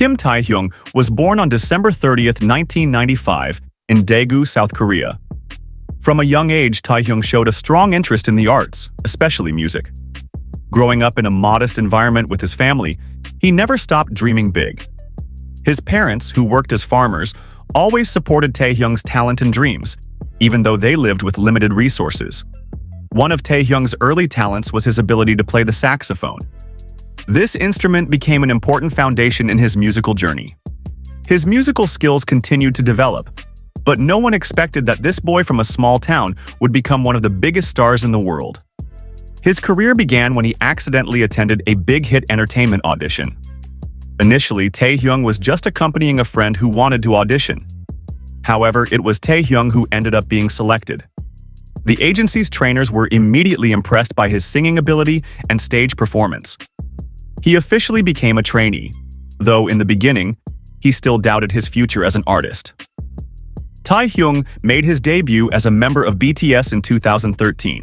Kim Taehyung was born on December 30th, 1995, in Daegu, South Korea. From a young age, Taehyung showed a strong interest in the arts, especially music. Growing up in a modest environment with his family, he never stopped dreaming big. His parents, who worked as farmers, always supported Taehyung's talent and dreams, even though they lived with limited resources. One of Taehyung's early talents was his ability to play the saxophone. This instrument became an important foundation in his musical journey. His musical skills continued to develop, but no one expected that this boy from a small town would become one of the biggest stars in the world. His career began when he accidentally attended a big-hit entertainment audition. Initially, Taehyung was just accompanying a friend who wanted to audition. However, it was Taehyung who ended up being selected. The agency's trainers were immediately impressed by his singing ability and stage performance. He officially became a trainee, though in the beginning, he still doubted his future as an artist. Taehyung made his debut as a member of BTS in 2013.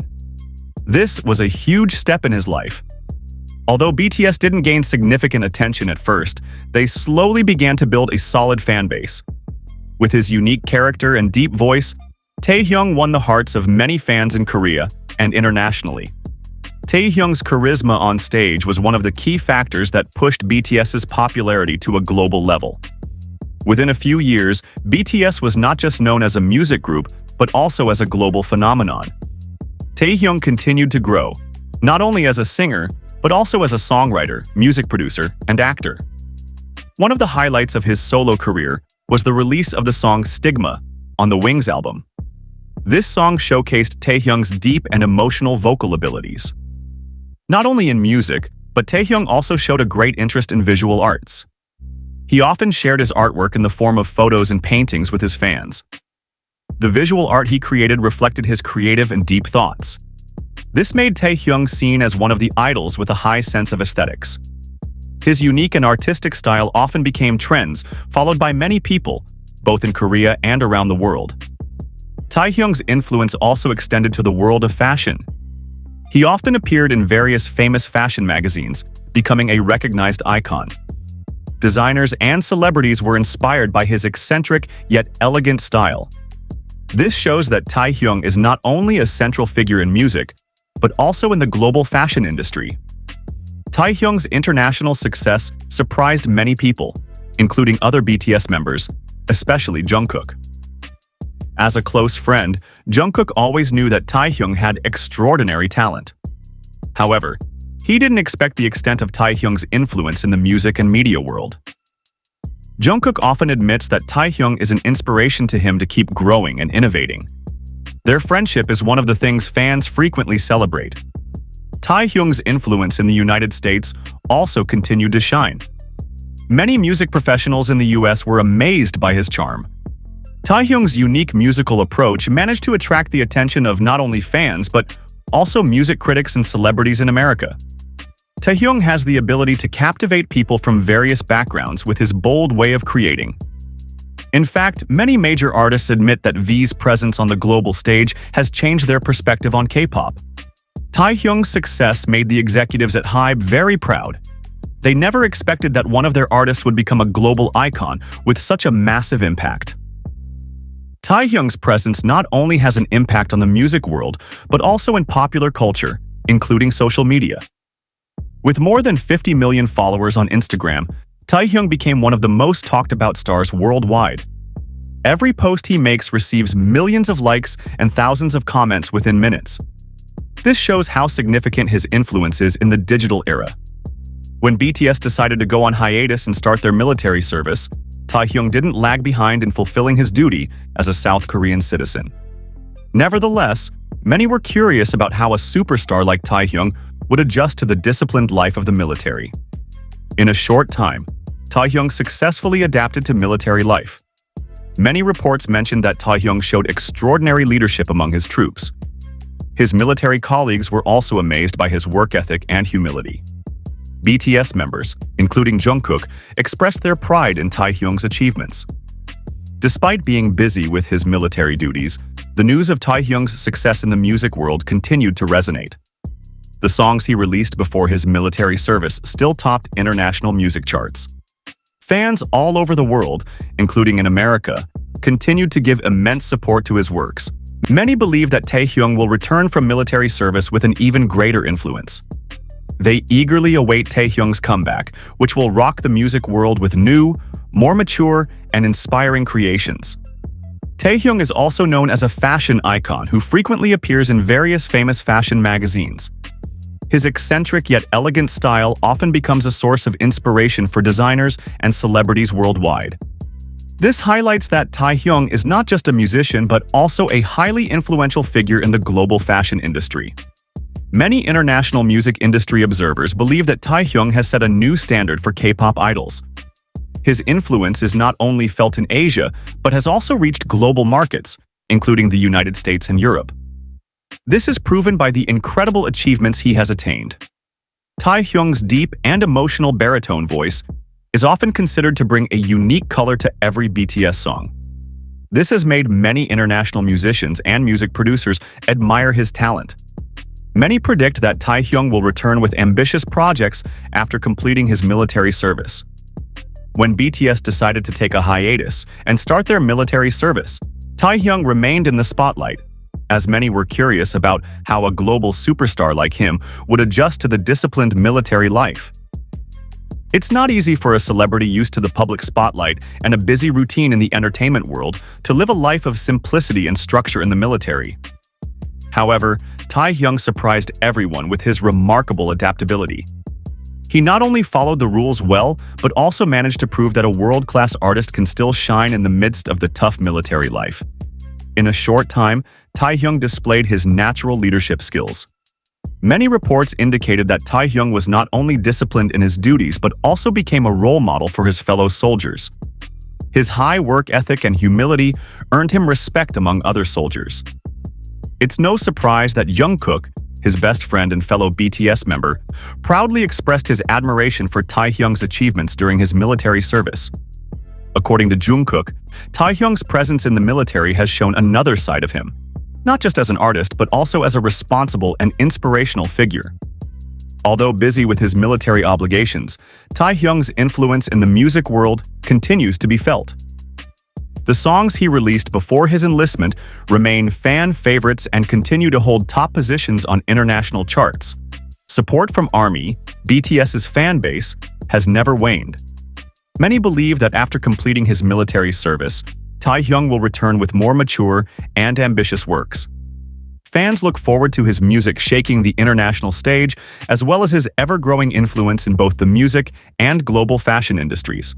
This was a huge step in his life. Although BTS didn't gain significant attention at first, they slowly began to build a solid fan base. With his unique character and deep voice, Taehyung won the hearts of many fans in Korea and internationally. Taehyung's charisma on stage was one of the key factors that pushed BTS's popularity to a global level. Within a few years, BTS was not just known as a music group, but also as a global phenomenon. Taehyung continued to grow, not only as a singer, but also as a songwriter, music producer, and actor. One of the highlights of his solo career was the release of the song Stigma on the Wings album. This song showcased Taehyung's deep and emotional vocal abilities. Not only in music, but Taehyung also showed a great interest in visual arts. He often shared his artwork in the form of photos and paintings with his fans. The visual art he created reflected his creative and deep thoughts. This made Taehyung seen as one of the idols with a high sense of aesthetics. His unique and artistic style often became trends, followed by many people, both in Korea and around the world. Taehyung's influence also extended to the world of fashion. He often appeared in various famous fashion magazines, becoming a recognized icon. Designers and celebrities were inspired by his eccentric yet elegant style. This shows that Taehyung is not only a central figure in music, but also in the global fashion industry. Taehyung's international success surprised many people, including other BTS members, especially Jungkook. As a close friend, Jungkook always knew that Taehyung had extraordinary talent. However, he didn't expect the extent of Taehyung's influence in the music and media world. Jungkook often admits that Taehyung is an inspiration to him to keep growing and innovating. Their friendship is one of the things fans frequently celebrate. Taehyung's influence in the United States also continued to shine. Many music professionals in the US were amazed by his charm. Taehyung's unique musical approach managed to attract the attention of not only fans, but also music critics and celebrities in America. Taehyung has the ability to captivate people from various backgrounds with his bold way of creating. In fact, many major artists admit that V's presence on the global stage has changed their perspective on K-pop. Taehyung's success made the executives at HYBE very proud. They never expected that one of their artists would become a global icon with such a massive impact. Taehyung's presence not only has an impact on the music world, but also in popular culture, including social media. With more than 50 million followers on Instagram, Taehyung became one of the most talked about stars worldwide. Every post he makes receives millions of likes and thousands of comments within minutes. This shows how significant his influence is in the digital era. When BTS decided to go on hiatus and start their military service, Taehyung didn't lag behind in fulfilling his duty as a South Korean citizen. Nevertheless, many were curious about how a superstar like Taehyung would adjust to the disciplined life of the military. In a short time, Taehyung successfully adapted to military life. Many reports mentioned that Taehyung showed extraordinary leadership among his troops. His military colleagues were also amazed by his work ethic and humility. BTS members, including Jungkook, expressed their pride in Taehyung's achievements. Despite being busy with his military duties, the news of Taehyung's success in the music world continued to resonate. The songs he released before his military service still topped international music charts. Fans all over the world, including in America, continued to give immense support to his works. Many believe that Taehyung will return from military service with an even greater influence. They eagerly await Taehyung's comeback, which will rock the music world with new, more mature, and inspiring creations. Taehyung is also known as a fashion icon who frequently appears in various famous fashion magazines. His eccentric yet elegant style often becomes a source of inspiration for designers and celebrities worldwide. This highlights that Taehyung is not just a musician but also a highly influential figure in the global fashion industry. Many international music industry observers believe that Taehyung has set a new standard for K-pop idols. His influence is not only felt in Asia, but has also reached global markets, including the United States and Europe. This is proven by the incredible achievements he has attained. Taehyung's deep and emotional baritone voice is often considered to bring a unique color to every BTS song. This has made many international musicians and music producers admire his talent. Many predict that Taehyung will return with ambitious projects after completing his military service. When BTS decided to take a hiatus and start their military service, Taehyung remained in the spotlight, as many were curious about how a global superstar like him would adjust to the disciplined military life. It's not easy for a celebrity used to the public spotlight and a busy routine in the entertainment world to live a life of simplicity and structure in the military. However, Taehyung surprised everyone with his remarkable adaptability. He not only followed the rules well, but also managed to prove that a world-class artist can still shine in the midst of the tough military life. In a short time, Taehyung displayed his natural leadership skills. Many reports indicated that Taehyung was not only disciplined in his duties but also became a role model for his fellow soldiers. His high work ethic and humility earned him respect among other soldiers. It's no surprise that Jungkook, his best friend and fellow BTS member, proudly expressed his admiration for Taehyung's achievements during his military service. According to Jungkook, Taehyung's presence in the military has shown another side of him, not just as an artist but also as a responsible and inspirational figure. Although busy with his military obligations, Taehyung's influence in the music world continues to be felt. The songs he released before his enlistment remain fan favorites and continue to hold top positions on international charts. Support from ARMY, BTS's fan base, has never waned. Many believe that after completing his military service, Taehyung will return with more mature and ambitious works. Fans look forward to his music shaking the international stage, as well as his ever-growing influence in both the music and global fashion industries.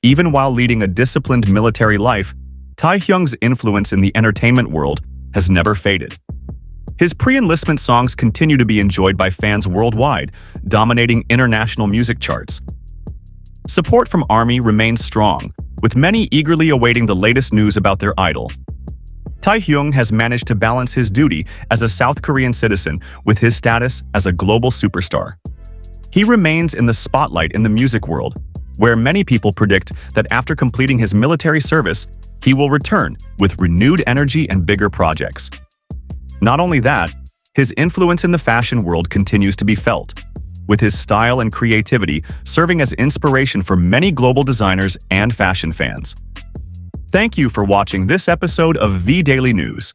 Even while leading a disciplined military life, Taehyung's influence in the entertainment world has never faded. His pre-enlistment songs continue to be enjoyed by fans worldwide, dominating international music charts. Support from ARMY remains strong, with many eagerly awaiting the latest news about their idol. Taehyung has managed to balance his duty as a South Korean citizen with his status as a global superstar. He remains in the spotlight in the music world, where many people predict that after completing his military service, he will return with renewed energy and bigger projects. Not only that, his influence in the fashion world continues to be felt, with his style and creativity serving as inspiration for many global designers and fashion fans. Thank you for watching this episode of V Daily News.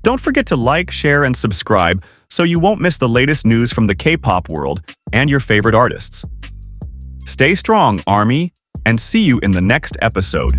Don't forget to like, share, and subscribe so you won't miss the latest news from the K-pop world and your favorite artists. Stay strong, ARMY, and see you in the next episode.